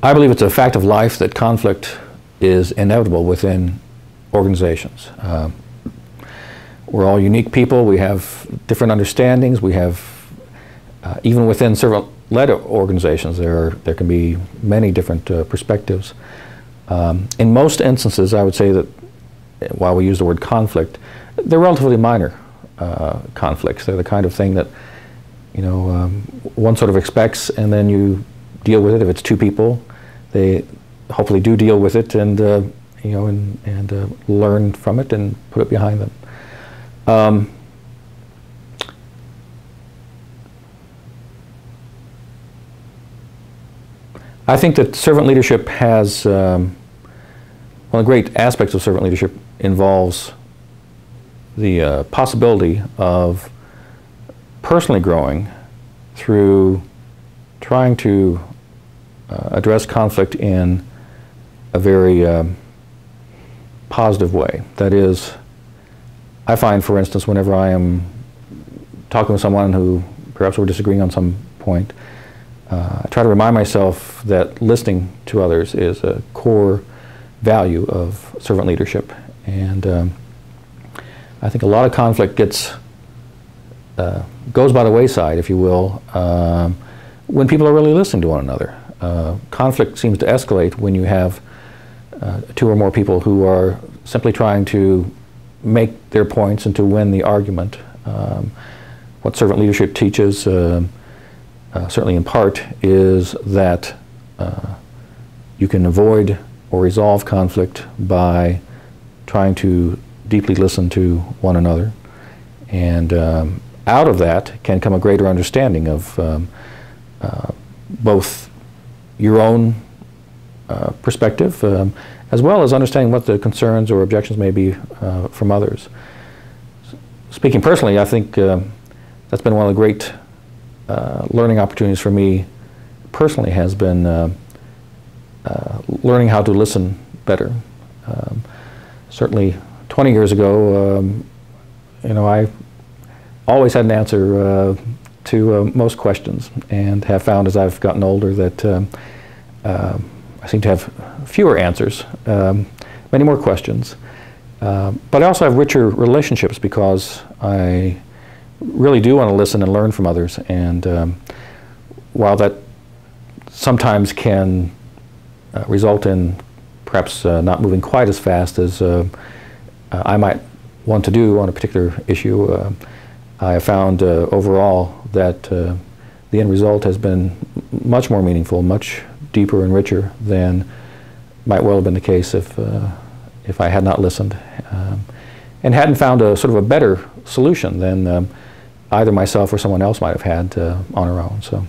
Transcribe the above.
I believe it's a fact of life that conflict is inevitable within organizations. We're all unique people. We have different understandings. We have, even within servant-led organizations, there can be many different perspectives. In most instances, I would say that while we use the word conflict, they're relatively minor conflicts. They're the kind of thing that, you know, one sort of expects, and then you deal with it. If it's two people, they hopefully do deal with it, and you know, and learn from it and put it behind them. I think that servant leadership has, one of the great aspects of servant leadership involves the possibility of personally growing through trying to address conflict in a very positive way. That is, I find, for instance, whenever I am talking with someone who perhaps we're disagreeing on some point, I try to remind myself that listening to others is a core value of servant leadership. And I think a lot of conflict goes by the wayside, if you will, when people are really listening to one another. Conflict seems to escalate when you have two or more people who are simply trying to make their points and to win the argument. What servant leadership teaches, certainly in part, is that you can avoid or resolve conflict by trying to deeply listen to one another. And out of that can come a greater understanding of both your own perspective, as well as understanding what the concerns or objections may be from others. Speaking personally, I think that's been one of the great learning opportunities for me personally, has been learning how to listen better. Certainly 20 years ago, you know, I always had an answer to most questions, and have found as I've gotten older that I seem to have fewer answers, many more questions. But I also have richer relationships because I really do want to listen and learn from others. And while that sometimes can result in perhaps not moving quite as fast as I might want to do on a particular issue, I have found overall that the end result has been much more meaningful, much deeper and richer than might well have been the case if I had not listened and hadn't found a sort of a better solution than either myself or someone else might have had on our own. So.